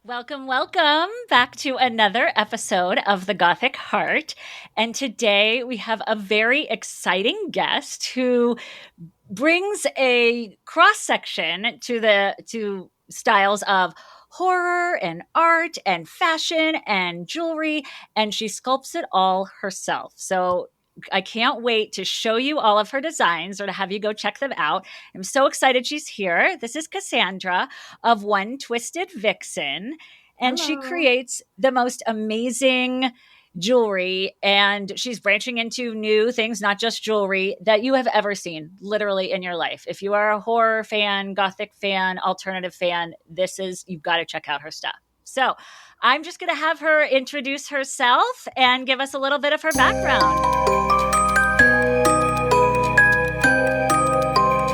Welcome, welcome back to another episode of the Gothic Heart. And today we have a very exciting guest who brings a cross section to styles of horror and art and fashion and jewelry, and she sculpts it all herself. So I can't wait to show you all of her designs or to have you go check them out. I'm so excited she's here. This is Cassandra of One Twisted Vixen, and she Hello. creates the most amazing jewelry, and she's branching into new things, not just jewelry, that you have ever seen literally in your life. If you are a horror fan, gothic fan, alternative fan, you've got to check out her stuff. So I'm just going to have her introduce herself and give us a little bit of her background.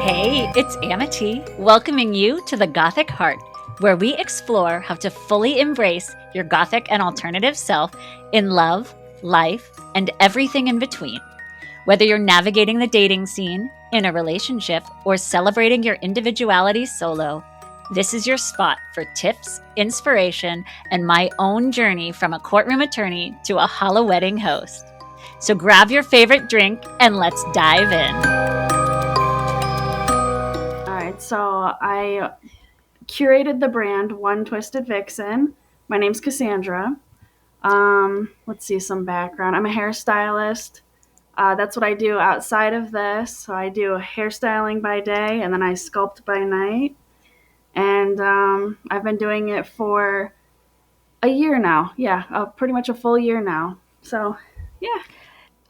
Hey, it's Amity, welcoming you to the Gothic Heart, where we explore how to fully embrace your Gothic and alternative self in love, life, and everything in between. Whether you're navigating the dating scene, in a relationship, or celebrating your individuality solo, this is your spot for tips, inspiration, and my own journey from a courtroom attorney to a hollow wedding host. So grab your favorite drink and let's dive in. All right, so I curated the brand One Twisted Vixen. My name's Cassandra. Let's see some background. I'm a hairstylist. That's what I do outside of this. So I do hairstyling by day and then I sculpt by night. And I've been doing it for a year now. Yeah, pretty much a full year now. So, yeah.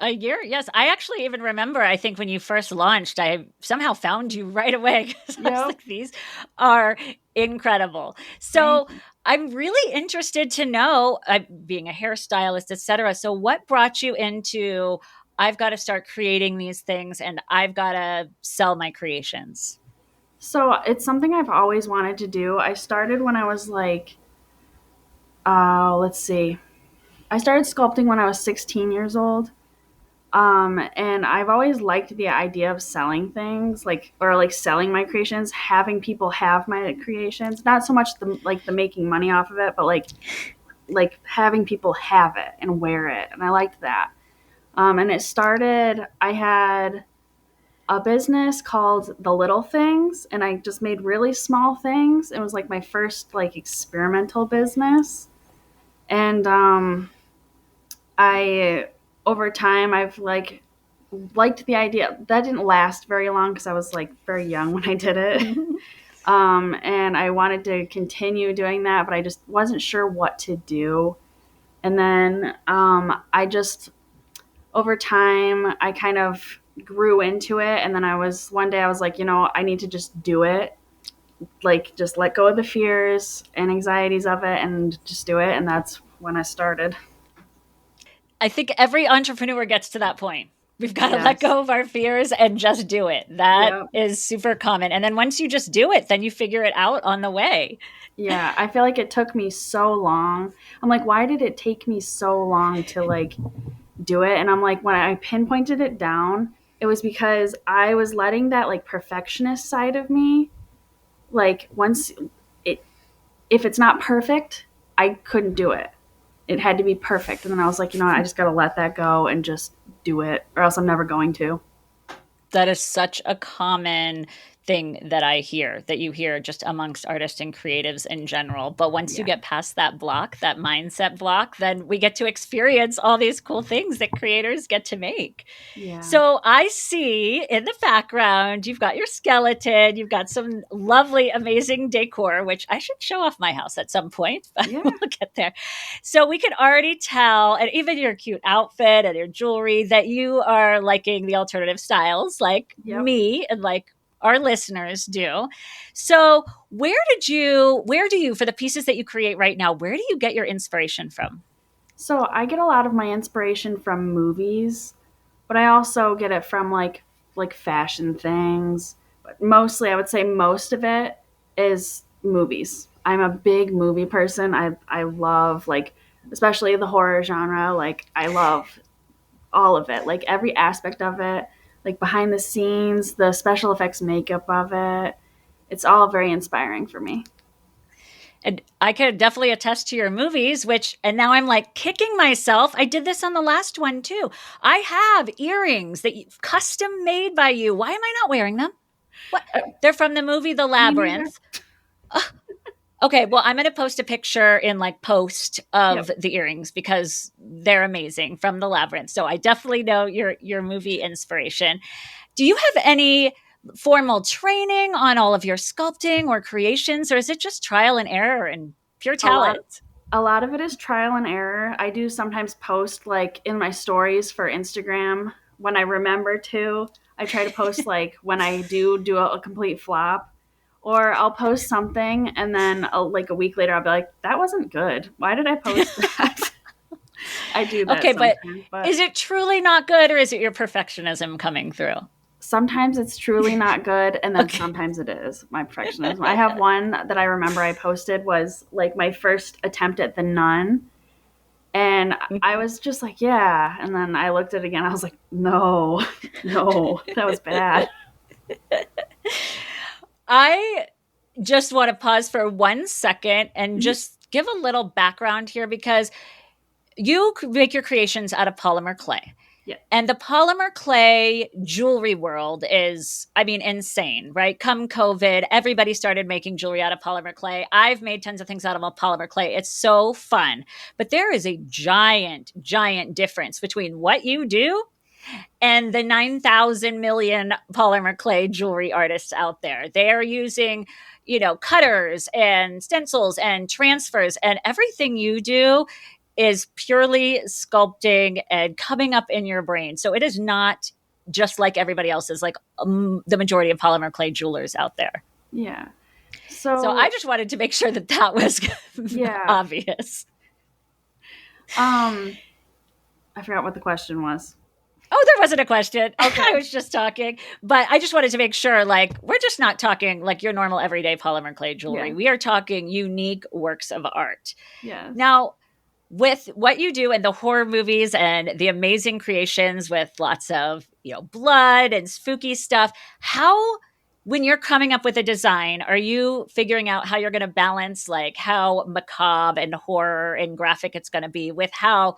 A year? Yes. I actually even remember, I think when you first launched, I somehow found you right away because I was Yep. like, these are incredible. Thank So you. I'm really interested to know, being a hairstylist, etc. So what brought you into, I've got to start creating these things and I've got to sell my creations? So it's something I've always wanted to do. I started when I was like, let's see, I started sculpting when I was 16 years old. And I've always liked the idea of selling things, like selling my creations, having people have my creations. Not so much the making money off of it, but like having people have it and wear it. And I liked that. And it started. I had a business called The Little Things, and I just made really small things. It was like my first like experimental business, and I over time I've like liked the idea. That didn't last very long because I was like very young when I did it. And I wanted to continue doing that, but I just wasn't sure what to do. And then I just over time I kind of grew into it, and then I was one day I was like, I need to just do it. Like just let go of the fears and anxieties of it and just do it, and that's when I started. I think every entrepreneur gets to that point. We've got to let Yes. go of our fears and just do it. That Yep. is super common. And then once you just do it, then you figure it out on the way. Yeah, I feel like it took me so long. I'm like, why did it take me so long to like do it? And I'm like, when I pinpointed it down, it was because I was letting that like perfectionist side of me, like once it, if it's not perfect, I couldn't do it. It had to be perfect. And then I was like, you know what, I just got to let that go and just do it, or else I'm never going to. That is such a common thing that I hear, that you hear just amongst artists and creatives in general. But once you Yeah. get past that block, that mindset block, then we get to experience all these cool things that creators get to make. Yeah. So I see in the background, you've got your skeleton, you've got some lovely, amazing decor, which I should show off my house at some point, but Yeah. we'll get there. So we can already tell, and even your cute outfit and your jewelry, that you are liking the alternative styles like Yep. me and like our listeners do. So where do you, for the pieces that you create right now, where do you get your inspiration from? So I get a lot of my inspiration from movies, but I also get it from like fashion things. But mostly, I would say most of it is movies. I'm a big movie person. I love like especially the horror genre. Like I love all of it, like every aspect of it, like behind the scenes, the special effects makeup of it. It's all very inspiring for me. And I could definitely attest to your movies, and now I'm like kicking myself. I did this on the last one too. I have earrings that custom made by you. Why am I not wearing them? What? Uh, They're from the movie The Me neither. Labyrinth. Okay, well, I'm going to post a picture in like post of Yep. the earrings because they're amazing from The Labyrinth. So I definitely know your movie inspiration. Do you have any formal training on all of your sculpting or creations, or is it just trial and error and pure A lot talent? a lot of it is trial and error. I do sometimes post like in my stories for Instagram when I remember to. I try to post like when I do a complete flop, or I'll post something and then like a week later I'll be like, that wasn't good. Why did I post that? I do that Okay, but sometimes, but is it truly not good, or is it your perfectionism coming through? sometimes it's truly not good, and then Okay. sometimes it is my perfectionism. I have one that I remember I posted was like my first attempt at the nun. And I was just like, yeah. And then I looked at it again. I was like, no, no, that was bad. I just want to pause for 1 second and Mhm. just give a little background here because you make your creations out of polymer clay. Yeah. And the polymer clay jewelry world is, I mean, insane, right? Come COVID, everybody started making jewelry out of polymer clay. I've made tons of things out of polymer clay. It's so fun. But there is a giant, giant difference between what you do and the 9,000 million polymer clay jewelry artists out there. They're using, cutters and stencils and transfers, and everything you do is purely sculpting and coming up in your brain. So it is not just like everybody else's, like the majority of polymer clay jewelers out there. Yeah. So I So, just wanted to make sure that that was yeah. obvious. Um, I forgot what the question was. Oh, there wasn't a question. I Okay. was just talking, but I just wanted to make sure like we're just not talking like your normal everyday polymer clay jewelry. Yeah. We are talking unique works of art. Yes. Now, with what you do in the horror movies and the amazing creations with lots of, blood and spooky stuff, how when you're coming up with a design, are you figuring out how you're going to balance like how macabre and horror and graphic it's going to be with how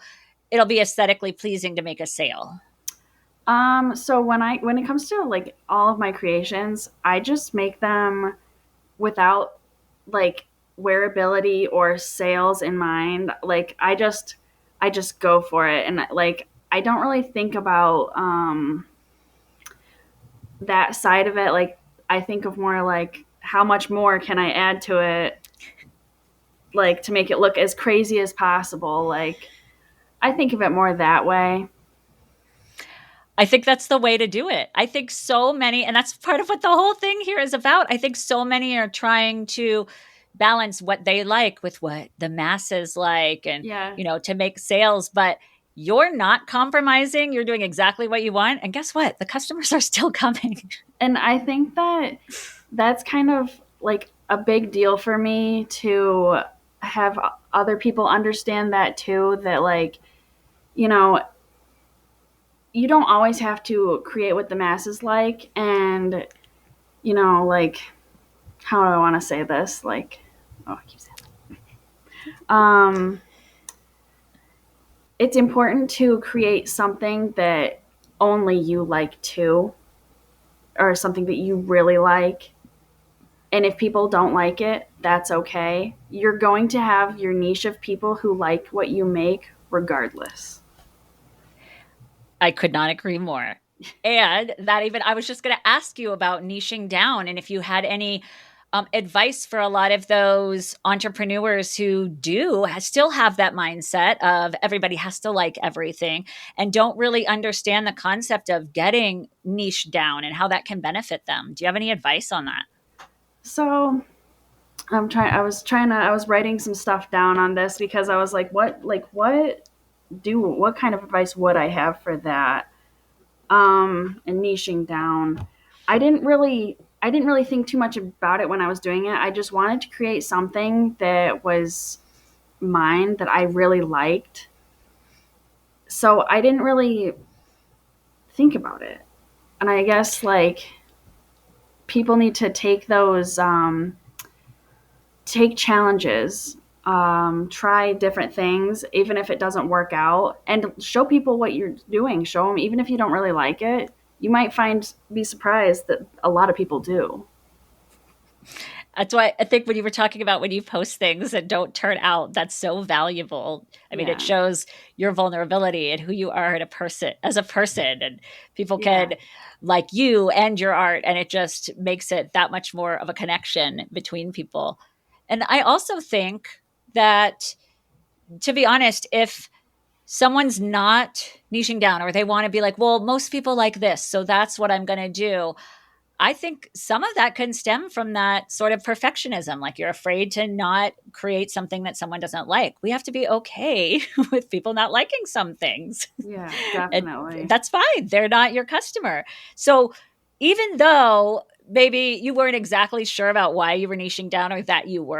it'll be aesthetically pleasing to make a sale? So when it comes to like all of my creations, I just make them without like wearability or sales in mind. Like I just go for it, and like I don't really think about that side of it. Like I think of more like how much more can I add to it, like to make it look as crazy as possible. Like I think of it more that way. I think that's the way to do it. I think so many, and that's part of what the whole thing here is about. I think so many are trying to balance what they like with what the masses like and, Yeah. to make sales. But you're not compromising. You're doing exactly what you want. And guess what? The customers are still coming. And I think that that's kind of like a big deal for me to have other people understand that too, that like, you know, you don't always have to create what the masses like, and like, how do I want to say this? Like, oh, I keep saying that. It's important to create something that only you like too, or something that you really like. And if people don't like it, that's okay. You're going to have your niche of people who like what you make regardless. I could not agree more. And that even, I was just going to ask you about niching down and if you had any advice for a lot of those entrepreneurs who still have that mindset of everybody has to like everything and don't really understand the concept of getting niche down and how that can benefit them. Do you have any advice on that? So I was writing some stuff down on this because I was like, what kind of advice would I have for that? And niching down. I didn't really think too much about it when I was doing it. I just wanted to create something that was mine, that I really liked. So I didn't really think about it. And I guess like people need to take those take challenges, try different things, even if it doesn't work out, and show people what you're doing. Show them, even if you don't really like it, you might be surprised that a lot of people do. That's why I think when you were talking about when you post things that don't turn out, that's so valuable. I mean, it Yeah. shows your vulnerability and who you are as a person, and people Yeah. can like you and your art, and it just makes it that much more of a connection between people. And I also think that, to be honest, if someone's not niching down or they want to be like, well, most people like this, so that's what I'm going to do, I think some of that can stem from that sort of perfectionism. Like you're afraid to not create something that someone doesn't like. We have to be okay with people not liking some things. Yeah, And definitely. that's fine. They're not your customer. So even though maybe you weren't exactly sure about why you were niching down or that you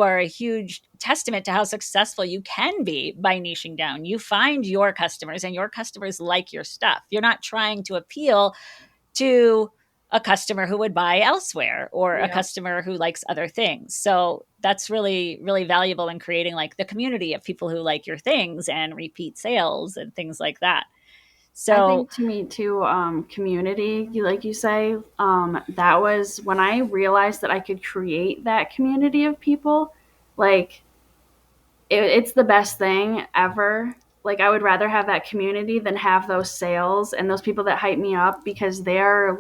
are a huge testament to how successful you can be by niching down. You find your customers and your customers like your stuff. You're not trying to appeal to a customer who would buy elsewhere or a Yep. customer who likes other things. So that's really, really valuable in creating like the community of people who like your things and repeat sales and things like that. I So think to me too, community, like you say, that was when I realized that I could create that community of people. Like it's the best thing ever. Like I would rather have that community than have those sales and those people that hype me up, because they're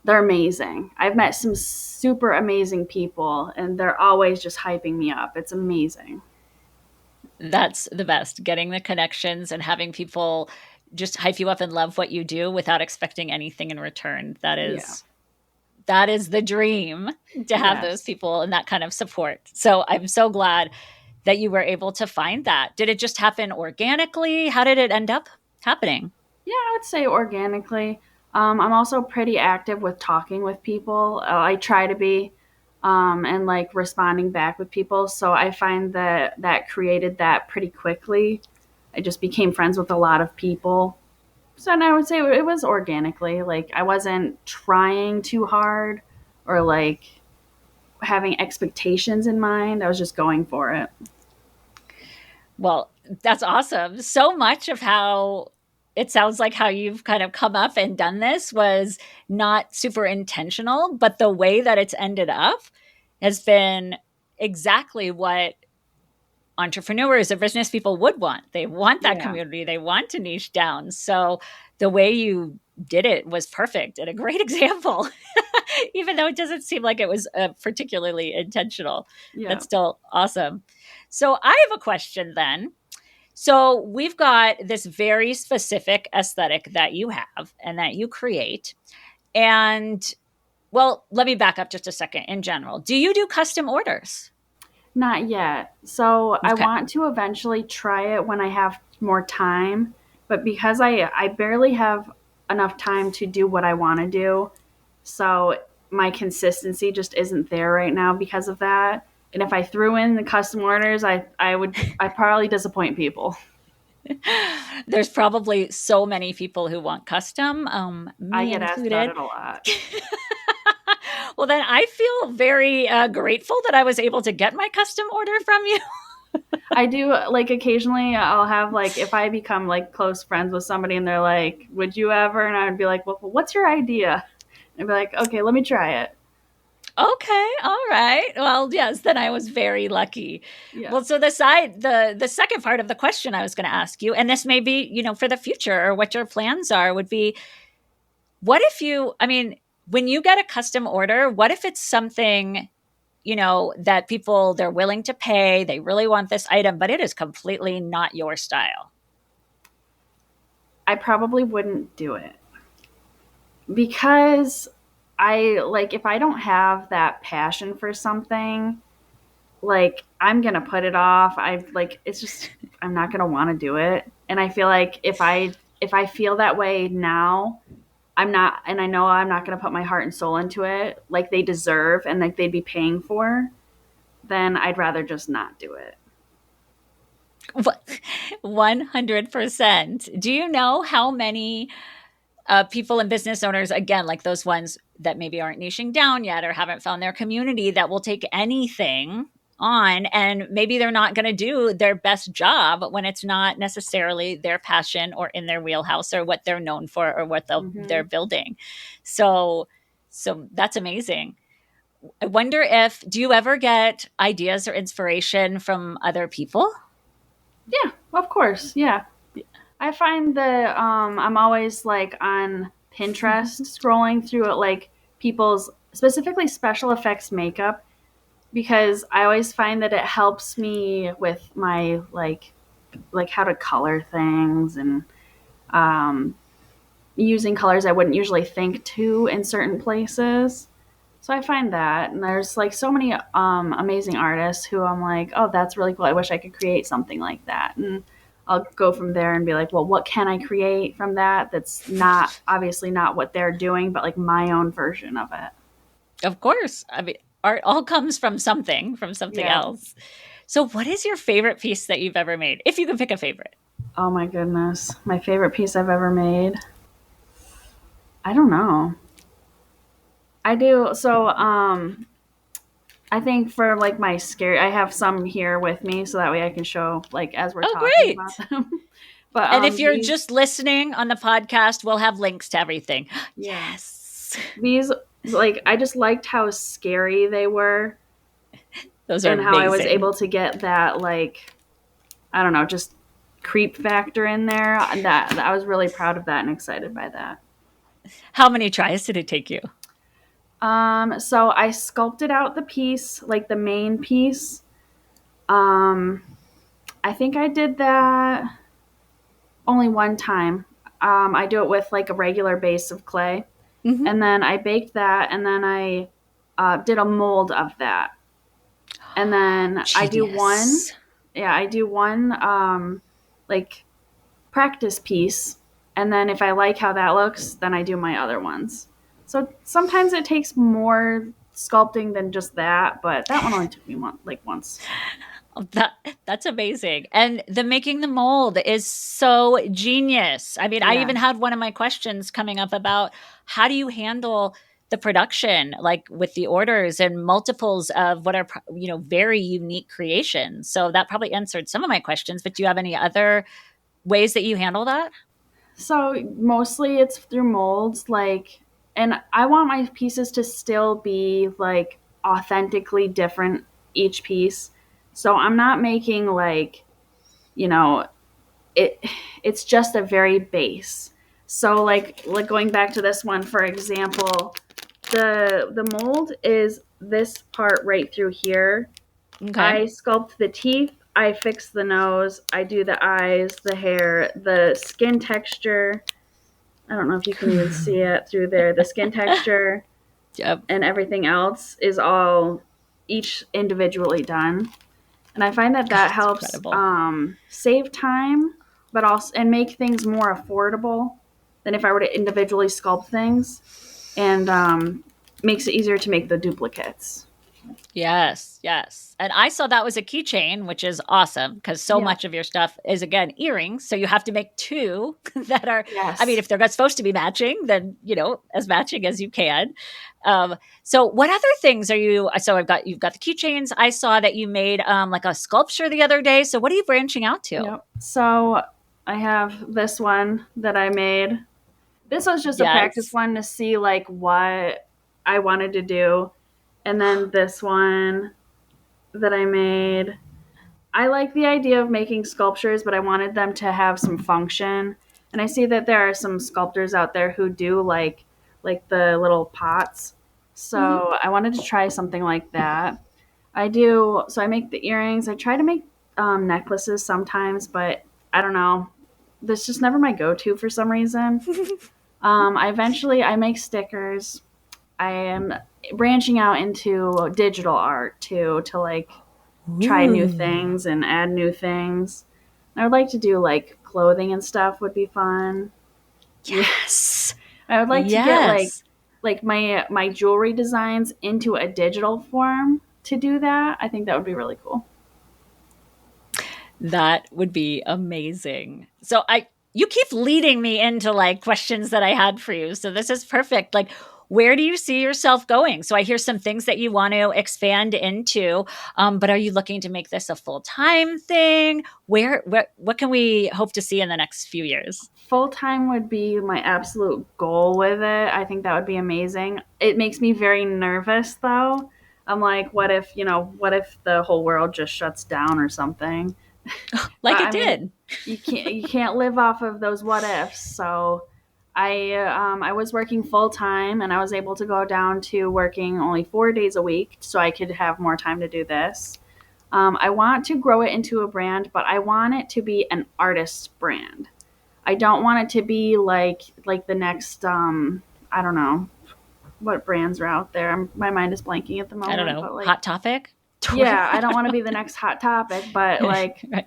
amazing. I've met some super amazing people and they're always just hyping me up. It's amazing. that's the best, getting the connections and having people just hype you up and love what you do without expecting anything in return. Yeah. That is the dream, to have those Yes. people and that kind of support. So I'm so glad that you were able to find that. Did it just happen organically? How did it end up happening? Yeah, I would say organically. I'm also pretty active with talking with people. I try to be, and like responding back with people. So I find that that created that pretty quickly. I just became friends with a lot of people. So and I would say it was organically. Like I wasn't trying too hard or like having expectations in mind. I was just going for it. Well, that's awesome. So much of how it sounds like how you've kind of come up and done this was not super intentional, but the way that it's ended up has been exactly what entrepreneurs or business people would want. They want that Yeah. community, they want to niche down. So the way you did it was perfect and a great example, even though it doesn't seem like it was particularly intentional. Yeah. That's still awesome. So I have a question then. So we've got this very specific aesthetic that you have and that you create. And well, let me back up just a second in general. Do you do custom orders? Not yet. So I Okay. want to eventually try it when I have more time, but because I barely have enough time to do what I want to do, so my consistency just isn't there right now because of that. And if I threw in the custom orders, I'd probably disappoint people. There's probably so many people who want custom, I me get asked about included. it a lot. Well, then I feel very grateful that I was able to get my custom order from you. I do like occasionally I'll have like if I become like close friends with somebody and they're like, "Would you ever?" and I'd be like, "Well, what's your idea?" And I'd be like, "Okay, let me try it." Okay, all right. Well, yes, then I was very lucky. Yeah. Well, so the second part of the question I was going to ask you, and this may be, for the future or what your plans are, would be, what if I mean, when you get a custom order, what if it's something, that people, they're willing to pay, they really want this item, but it is completely not your style? I probably wouldn't do it because I like if I don't have that passion for something, like I'm going to put it off. I like it's just I'm not going to want to do it. And I feel like if I feel that way now, I'm not and I know I'm not going to put my heart and soul into it like they deserve and like they'd be paying for, then I'd rather just not do it. 100%. Do you know how many people and business owners, again, like those ones that maybe aren't niching down yet or haven't found their community, that will take anything on, and maybe they're not going to do their best job when it's not necessarily their passion or in their wheelhouse or what they're known for or what they're Hmm. building. So that's amazing. I wonder if, do you ever get ideas or inspiration from other people? Yeah, of course. Yeah. I find that I'm always like on Pinterest scrolling through it, like people's specifically special effects makeup, because I always find that it helps me with my like how to color things and um, using colors I wouldn't usually think to in certain places. So I find that, and there's like so many amazing artists who I'm like, oh, that's really cool. I wish I could create something like that, and I'll go from there and be like, well, what can I create from that? That's not obviously not what they're doing, but like my own version of it. Of course. I mean, art all comes from something Yeah. else. So, what is your favorite piece that you've ever made? If you can pick a favorite. Oh my goodness, my favorite piece I've ever made. I don't know. I do so. I think for like my scary, I have some here with me so that way I can show like as we're Oh, talking about great. them. But And if you're these, just listening on the podcast, we'll have links to everything. yeah, Yes. these like I just liked how scary they were Those are and how I was amazing. able to get that like I don't know, just creep factor in there. That I was really proud of that and excited by that. How many tries did it take you? So I sculpted out the piece, like the main piece. Um, I think I did that only one time. I do it with like a regular base of clay, Mm-hmm. and then I baked that, and then I did a mold of that, and then I do one. Genius. Yeah, I do one like practice piece, and then if I like how that looks, then I do my other ones. So sometimes it takes more sculpting than just that, but that one only took me like once. That that's amazing. And the making the mold is so genius. I mean, I Yeah. even had one of my questions coming up about how do you handle the production, like with the orders and multiples of what are very unique creations. So that probably answered some of my questions, but do you have any other ways that you handle that? So mostly it's through molds, like, and I want my pieces to still be like authentically different each piece. So I'm not making like, you know, it it's just a very base. So like going back to this one for example, the mold is this part right through here. Okay. I sculpt the teeth, I fix the nose, I do the eyes, the hair, the skin texture. I don't know if you can even see it through there. The skin texture Yep. and everything else is all each individually done. And I find that that That's helps incredible. save time, but also and make things more affordable than if I were to individually sculpt things, and makes it easier to make the duplicates. Yes, yes. And I saw that was a keychain, which is awesome because so Yeah. much of your stuff is again earrings. So you have to make two that are, I mean, Yes. if they're not supposed to be matching, then, as matching as you can. So what other things are you, so you've got the keychains. I saw that you made like a sculpture the other day. So what are you branching out to? Yep. So I have this one that I made. This was just a practice Yes. one to see like what I wanted to do. And then this one that I made. I like the idea of making sculptures, but I wanted them to have some function. And I see that there are some sculptors out there who do like the little pots. Hmm. So I wanted to try something like that. I do. So I make the earrings. I try to make necklaces sometimes, but I don't know. That's just never my go-to for some reason. I make stickers. I am branching out into digital art too to like try new Ooh. things and add new things. I would like to do like clothing and stuff would be fun. Yeah. Yes. I would like to get Yes. like my jewelry designs into a digital form to do that. I think that would be really cool. That would be amazing. So you keep leading me into like questions that I had for you. So this is perfect. Like, where do you see yourself going? So I hear some things that you want to expand into, but are you looking to make this a full time thing? What can we hope to see in the next few years? Full time would be my absolute goal with it. I think that would be amazing. It makes me very nervous though. I'm like, what if the whole world just shuts down or something? Like But it I mean, did. you can't live off of those what ifs. So I was working full time, and I was able to go down to working only 4 days a week, so I could have more time to do this. I want to grow it into a brand, but I want it to be an artist's brand. I don't want it to be like the next I don't know what brands are out there. My mind is blanking at the I don't moment, know. but like Hot topic? Twitter? yeah, I I don't don't want to be the know. next hot topic, but like Right.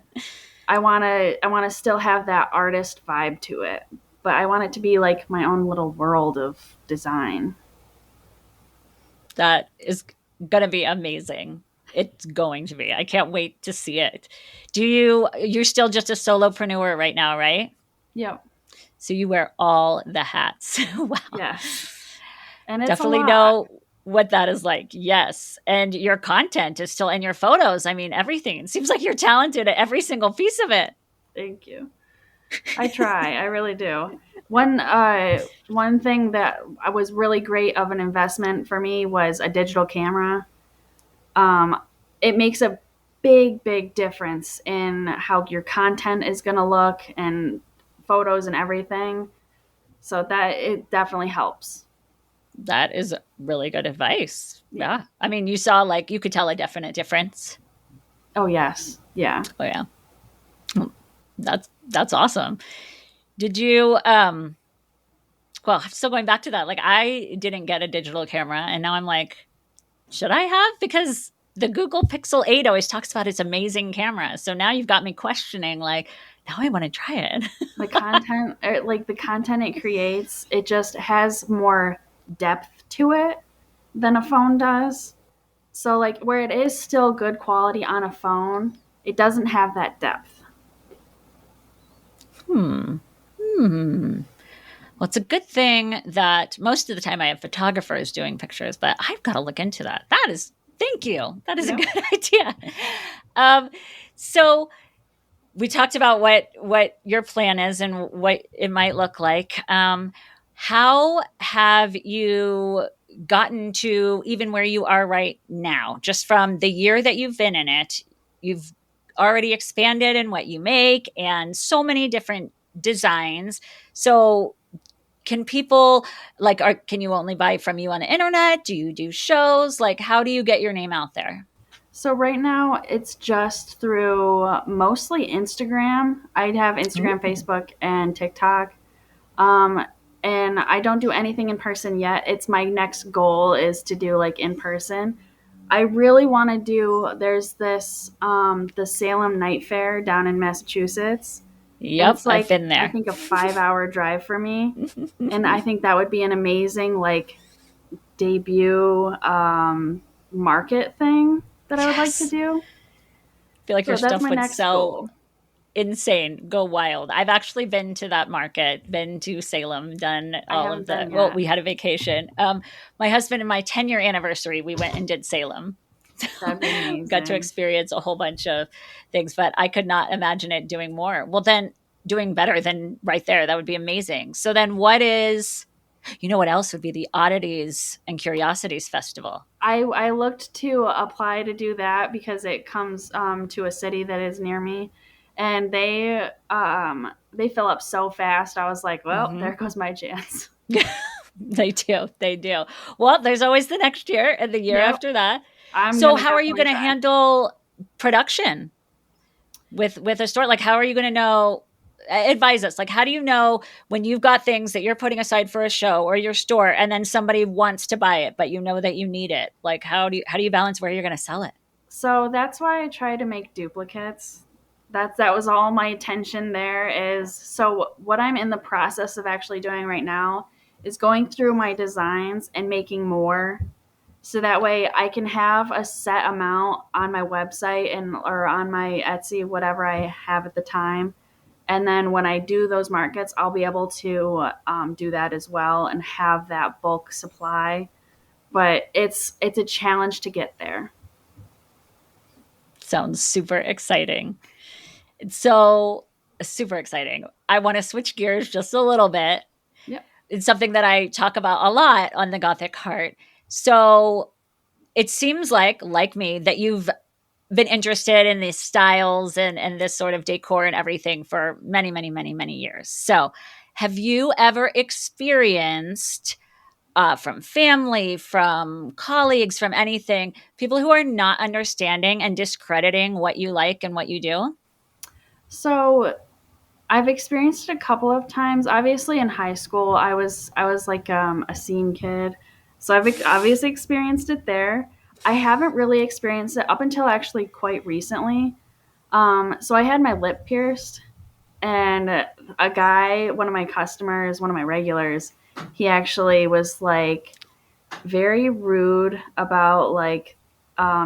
I want to still have that artist vibe to it. But I want it to be like my own little world of design. That is going to be amazing. It's going to be. I can't wait to see it. You're still just a solopreneur right now, right? Yep. So you wear all the hats. Wow. Yes. And it's a Definitely lot. know what that is like. Yes. And your content is still in your photos. I mean, everything. It seems like you're talented at every single piece of it. Thank you. I try. I really do. One thing that was really great of an investment for me was a digital camera. Um, it makes a big difference in how your content is going to look and photos and everything. So that it definitely helps. That is really good advice. Yeah. Yeah. I mean, you saw like you could tell a definite difference. Oh yes. Yeah. Oh yeah. That's awesome. Did you well, I'm still going back to that. Like I didn't get a digital camera and now I'm like, should I have? Because the Google Pixel 8 always talks about its amazing camera. So now you've got me questioning like, now I want to try it. The content it creates, it just has more depth to it than a phone does. So like where it is still good quality on a phone, it doesn't have that depth. Hmm. Hmm. Well, it's a good thing that most of the time I have photographers doing pictures, but I've got to look into that. That is, thank you. That is a Yep. good idea. Um, so we talked about what your plan is and what it might look like. How have you gotten to even where you are right now? Just from the year that you've been in it, you've already expanded in what you make and so many different designs. So can people like can you only buy from you on the internet? Do you do shows? Like how do you get your name out there? So right now it's just through mostly Instagram. I have Instagram, Ooh. Facebook, and TikTok. Um, and I don't do anything in person yet. It's my next goal is to do like in person. I really want to do. There's this the Salem Night Fair down in Massachusetts, and Yep, it's I've like been I there. think a 5 hour drive for me, and I think that would be an amazing like debut market thing that I would like to Yes. do. I feel like your So that's stuff my would next sell goal. insane, go wild. I've actually been to that market, been to Salem, done I all haven't of the been well, yet. we had a vacation. My husband and my 10-year anniversary, we went and did Salem. That'd be Got to amazing. experience a whole bunch of things, but I could not imagine it doing more. Well, then doing better than right there. That would be amazing. So then what is you know what else would be the Oddities and Curiosities Festival? I looked to apply to do that because it comes to a city that is near me, and they fill up so fast. I was like, well, Mm-hmm. there goes my chance. They do. They do. Well, there's always the next year and the year Yep, after that. I'm So gonna how are you definitely going to try. handle production with a store? Like how are you going to know advise us. Like how do you know when you've got things that you're putting aside for a show or your store and then somebody wants to buy it but you know that you need it? Like how do you balance where you're going to sell it? So that's why I try to make duplicates. That was all my attention there is. So what I'm in the process of actually doing right now is going through my designs and making more, so that way I can have a set amount on my website and or on my Etsy, whatever I have at the time, And then when I do those markets, I'll be able to do that as well and have that bulk supply. But it's a challenge to get there. Sounds super exciting. So super exciting. I want to switch gears just a little bit. Yep. It's something that I talk about a lot on the Gothic Heart. So it seems like me, that you've been interested in these styles and this sort of decor and everything for many, many, many, many years. So have you ever experienced from family, from colleagues, from anything, people who are not understanding and discrediting what you like and what you do? So I've experienced it a couple of times. Obviously, in high school, I was like a scene kid, so I've obviously experienced it there. I haven't really experienced it up until actually quite recently. So I had my lip pierced, and a guy, one of my customers, one of my regulars, he actually was like very rude about like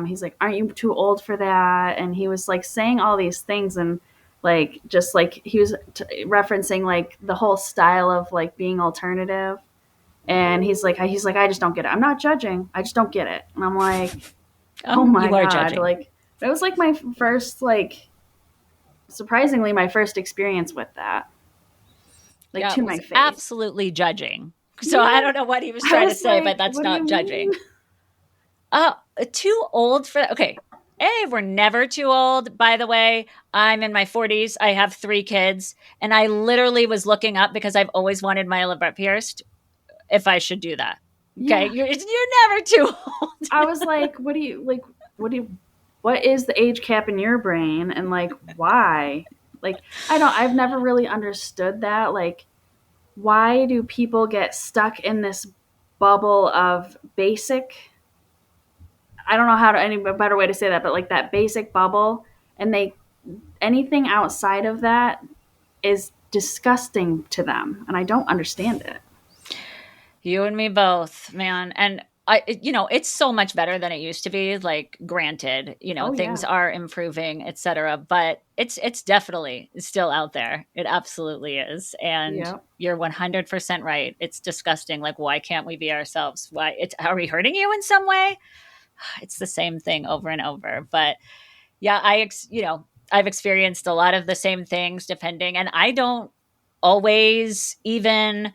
he's like, aren't you too old for that? And he was like saying all these things, and like just like he was referencing like the whole style of like being alternative. And he's like I just don't get it. I'm not judging, I just don't get it. And I'm like, oh my You are god, judging. like that was like my first, like, surprisingly my first experience with that, like Yeah, to it my was face. absolutely judging. So I Yeah, don't know what he was I trying to was say, but like, that's what do you not mean? judging. Too old for okay. A, we're never too old. By the way, I'm in my 40s. I have 3 kids, and I literally was looking up because I've always wanted my lip pierced if I should do that. Okay, Yeah, you're never too old. I was like, what do you like? What do you? What is the age cap in your brain, and like why? Like I don't. I've never really understood that. Like, why do people get stuck in this bubble of basic? I don't know how to any better way to say that, but like that basic bubble, and they anything outside of that is disgusting to them, and I don't understand it. You and me both, man. And it's so much better than it used to be. Like, granted, Oh things yeah, are improving, etc. But it's definitely still out there. It absolutely is. And yeah, you're 100% right. It's disgusting. Like, why can't we be ourselves? Why? Are we hurting you in some way? It's the same thing over and over. But yeah, I've experienced a lot of the same things, depending, and I don't always even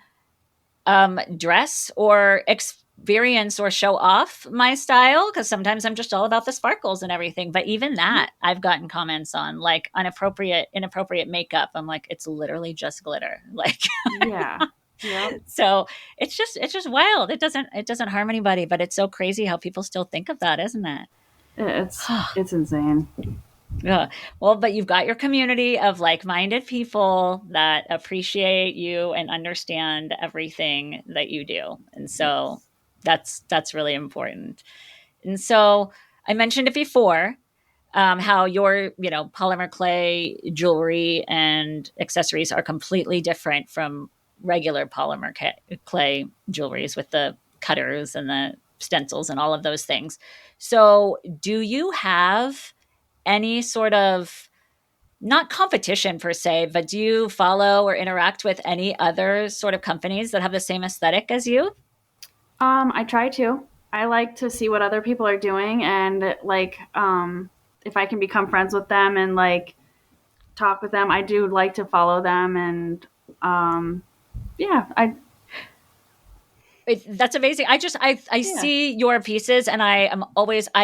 dress or experience or show off my style, because sometimes I'm just all about the sparkles and everything. But even that, I've gotten comments on, like, inappropriate makeup. I'm like, it's literally just glitter. Like, yeah, yep. so it's just wild. It doesn't harm anybody, but it's so crazy how people still think of that, isn't it? It's insane. Yeah. Well, but you've got your community of like-minded people that appreciate you and understand everything that you do. And so Yes. that's really important. And so I mentioned it before, how your, polymer clay jewelry and accessories are completely different from regular polymer clay jewelries with the cutters and the stencils and all of those things. So, do you have any sort of, not competition per se, but do you follow or interact with any other sort of companies that have the same aesthetic as you? I try to. I like to see what other people are doing, and like if I can become friends with them and like talk with them, I do like to follow them. And um yeah, I That's amazing. I yeah. see your pieces, and I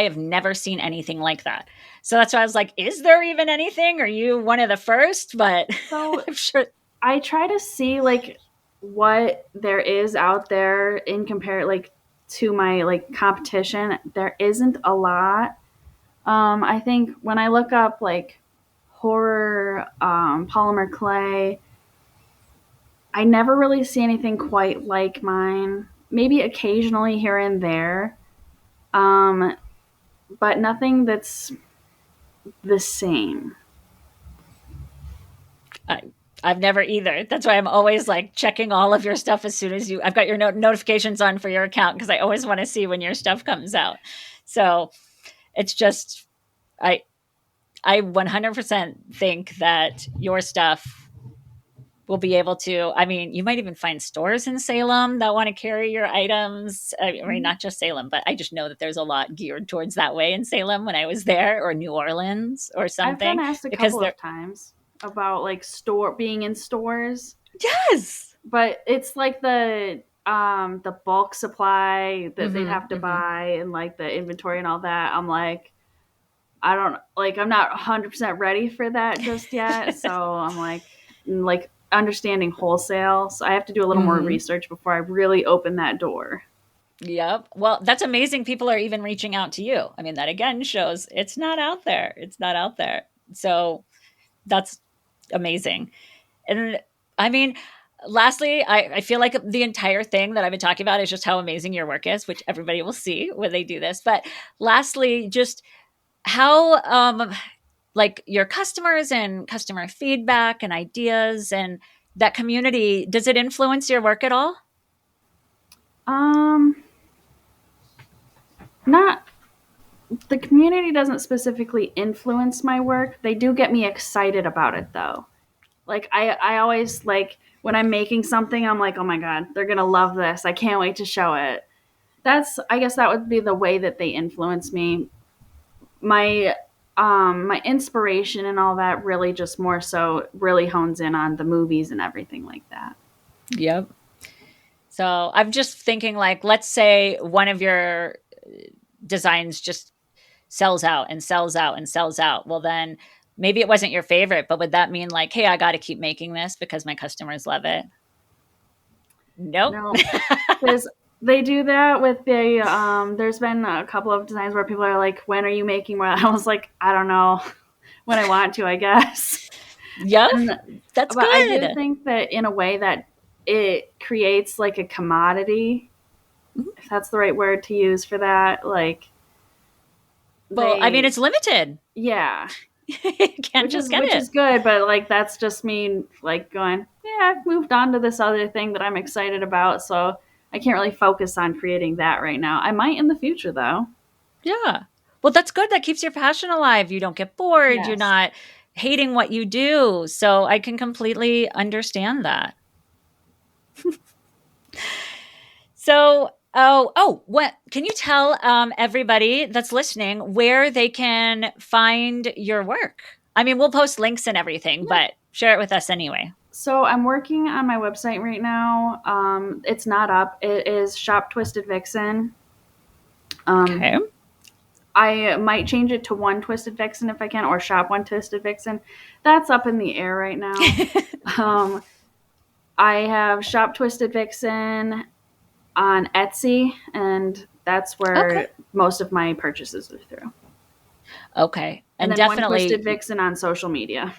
have never seen anything like that. So that's why I was like, is there even anything? Are you one of the first? But So I'm sure. I try to see like what there is out there in compare like to my like competition. There isn't a lot. I think when I look up like horror polymer clay, I never really see anything quite like mine. Maybe occasionally here and there, um, but nothing that's the same. I, I've never either. That's why I'm always like checking all of your stuff as soon as I've got your notifications on for your account, because I always want to see when your stuff comes out. So it's just, I I 100% think that your stuff will be able to, I mean, you might even find stores in Salem that want to carry your items. I mean, Mhm. not just Salem, but I just know that there's a lot geared towards that way in Salem when I was there, or New Orleans or I've been something, asked a because couple they're, of times about like store being in stores, yes. but it's like the bulk supply that they'd Mm-hmm, have to mm-hmm. buy and like the inventory and all that. I'm like, I don't like I'm not 100% ready for that just yet. So I'm like understanding wholesale. So I have to do a little more Mm-hmm. research before I really open that door. Yep. Well, that's amazing. People are even reaching out to you. I mean, that again shows it's not out there. It's not out there. So that's amazing. And I mean, lastly, I feel like the entire thing that I've been talking about is just how amazing your work is, which everybody will see when they do this. But lastly, just how like your customers and customer feedback and ideas and that community, does it influence your work at all? Um, not the community doesn't specifically influence my work. They do get me excited about it though. Like I always like when I'm making something, I'm like, oh my god, they're gonna love this. I can't wait to show it. That's I guess that would be the way that they influence me. My my inspiration and all that really just more so really hones in on the movies and everything like that. Yep. So I'm just thinking, like, let's say one of your designs just sells out and sells out and sells out. Well, then maybe it wasn't your favorite, but would that mean like, hey, I got to keep making this because my customers love it? Nope. No, because they do that with the there's been a couple of designs where people are like, when are you making more? I was like, I don't know, when I want to, I guess. Yep. And That's but I do good. think that in a way that it creates like a commodity, Mhm. if that's the right word to use for that. Like Well, I mean, they, it's limited. yeah, You can't just get which it. is good, but like that's just me like going, yeah, I've moved on to this other thing that I'm excited about, so I can't really focus on creating that right now. I might in the future though. Yeah. Well, that's good. That keeps your passion alive. You don't get bored. You're Yes. not hating what you do. So I can completely understand that. So, what can you tell everybody that's listening where they can find your work? I mean, we'll post links and everything, Yeah. but share it with us anyway. So I'm working on my website right now. It's not up. It is Shop Twisted Vixen. Um, Okay. I might change it to One Twisted Vixen if I can, or Shop One Twisted Vixen. That's up in the air right now. Um, I have Shop Twisted Vixen on Etsy, and that's Okay. where most of my purchases are through. Okay. And And then One Twisted definitely, Vixen on social media.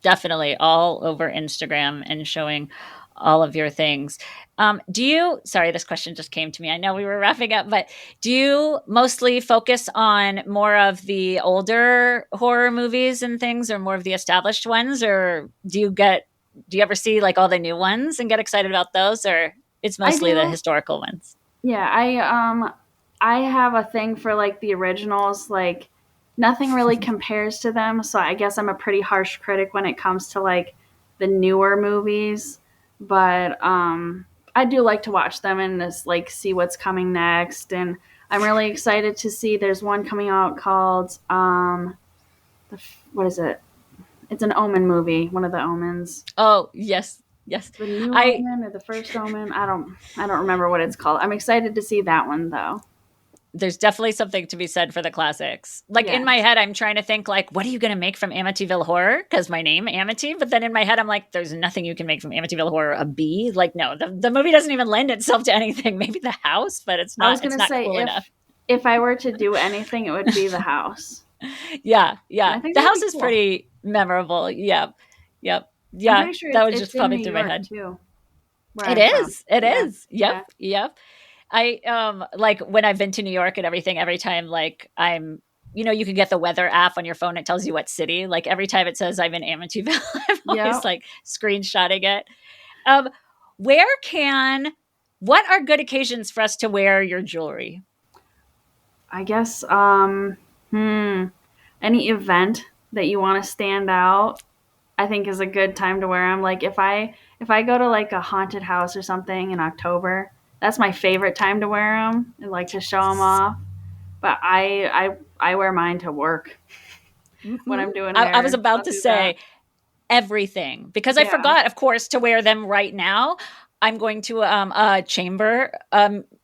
definitely all over Instagram and showing all of your things. Do you, sorry, this question just came to me. I know we were wrapping up, but do you mostly focus on more of the older horror movies and things, or more of the established ones? Or do you ever see like all the new ones and get excited about those? Or it's I mostly the do. historical ones? Yeah, I have a thing for like the originals, like nothing really compares to them, so I guess I'm a pretty harsh critic when it comes to like the newer movies, but I do like to watch them and just like see what's coming next, and I'm really excited to see there's one coming out called what is it? It's an Omen movie, one of the Omens. Oh, yes. Yes. The new I Omen or the first Omen? I don't remember what it's called. I'm excited to see that one though. There's definitely something to be said for the classics. Like in my Yes. head, I'm trying to think like, what are you going to make from Amityville Horror? Because my name Amity. But then in my head, I'm like, there's nothing you can make from Amityville Horror. A bee? Like, no, the movie doesn't even lend itself to anything. Maybe the house, but it's I was not. going It's to not say cool enough. if I were to do anything, it would be the house. Yeah, And yeah. I think The that'd house be is cool. pretty memorable. Yep, yep, I'm yeah. pretty sure That was it's just in probably New through my York head. too, where It I'm from. is. It Yeah. is. Yep. Yeah. Yep. I like when I've been to New York and everything, every time like I'm, you can get the weather app on your phone, it tells you what city. Like every time it says I'm in Amityville, I'm always Yep. like screenshotting it. Um where can what are good occasions for us to wear your jewelry? I guess any event that you want to stand out. I think is a good time to wear them. Like if I go to like a haunted house or something in October, that's my favorite time to wear them and like to show them Yes. off. But I wear mine to work when Mhm. I'm doing I was hair. about I'll to do that. say everything because I Yeah. forgot, of course, to wear them right now. I'm going to a chamber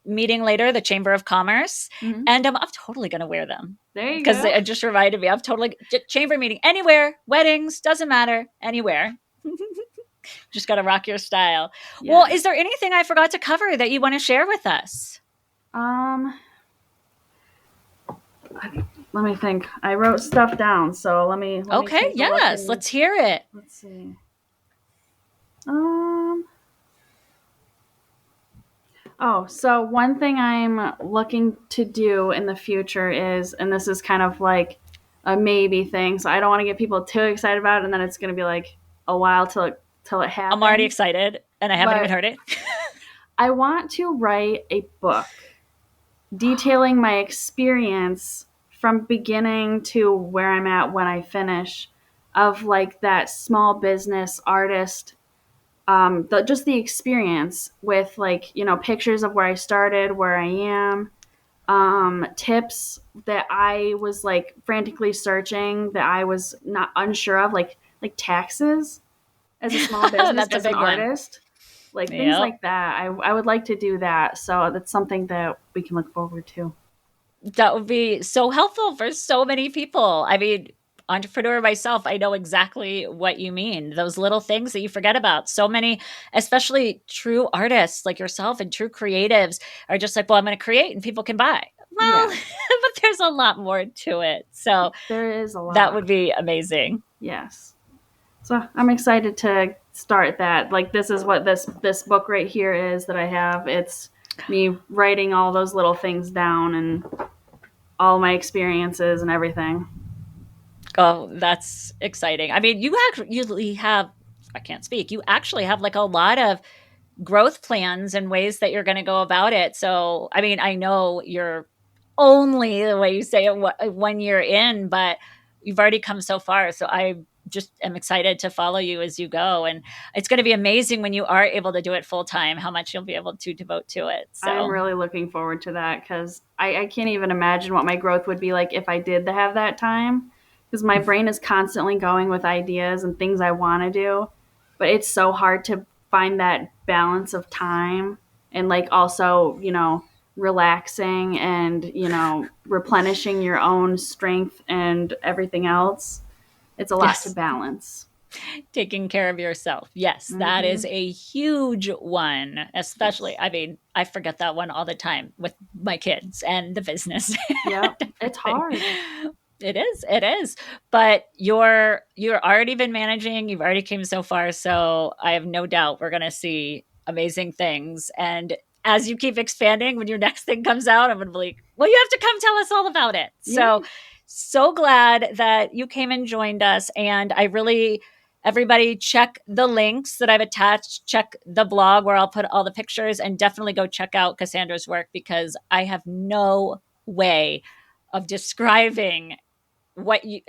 meeting later, the Chamber of Commerce, Hmm. and I'm totally going to wear them There you because go. it just reminded me. I've totally chamber meeting anywhere, weddings, doesn't matter, anywhere. Just got to rock your style. Well, is Yes. there anything I forgot to cover that you want to share with us? Um, let me think. I wrote stuff down, so let me Okay, take a look yes, and let's hear it. let's see. Um, oh, so one thing I'm looking to do in the future is, and this is kind of like a maybe thing, so I don't want to get people too excited about it, and then it's going to be like a while till it I'm already happens. excited and I haven't even But heard it. I want to write a book detailing my experience from beginning to where I'm at when I finish of like that small business artist, just the experience with like, pictures of where I started, where I am, tips that I was like frantically searching that I was not unsure of, like taxes as a small business, That's a as an big one. artist, like things Yep. like that. I would like to do that. So that's something that we can look forward to. That would be so helpful for so many people. I mean, entrepreneur myself, I know exactly what you mean. Those little things that you forget about. So many, especially true artists like yourself and true creatives are just like, well, I'm going to create and people can buy. Well, Yeah, but there's a lot more to it. So there is a that lot. would be amazing. Yes. So I'm excited to start that. Like this is what this book right here is that I have. It's me writing all those little things down and all my experiences and everything. Oh, that's exciting. I mean, you actually have, I can't speak, you actually have like a lot of growth plans and ways that you're going to go about it. So, I mean, I know you're only the way you say it 1 year in, but you've already come so far. So I just am excited to follow you as you go. And it's going to be amazing when you are able to do it full time, how much you'll be able to devote to it. I'm So, really looking forward to that because I can't even imagine what my growth would be like if I did have that time. Because my brain is constantly going with ideas and things I want to do, but it's so hard to find that balance of time and like also, relaxing and, replenishing your own strength and everything else. It's a lot to yes, balance. taking care of yourself. Yes, that is Hmm. a huge one, especially. Yes. I mean, I forget that one all the time with my kids and the business Yep. and It's everything. hard. It is, it is. But you're already been managing, you've already came so far, so I have no doubt we're going to see amazing things. And as you keep expanding, when your next thing comes out, I'm going to be like, well, you have to come tell us all about it. Yeah. So glad that you came and joined us. And I really, everybody check the links that I've attached, check the blog where I'll put all the pictures, and definitely go check out Cassandra's work because I have no way of describing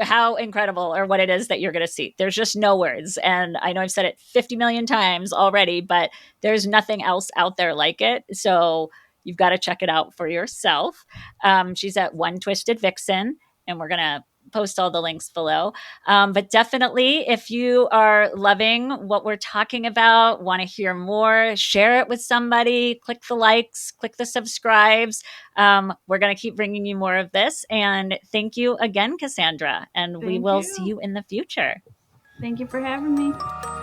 how incredible or what it is that you're going to see. There's just no words. And I know I've said it 50 million times already, but there's nothing else out there like it. So you've got to check it out for yourself. She's at One Twisted Vixen, and we're going to post all the links below. But definitely, if you are loving what we're talking about, want to hear more, share it with somebody, click the likes, click the subscribes. We're going to keep bringing you more of this. And thank you again, Cassandra. And we Thank will see you. you in the future. Thank you for having me.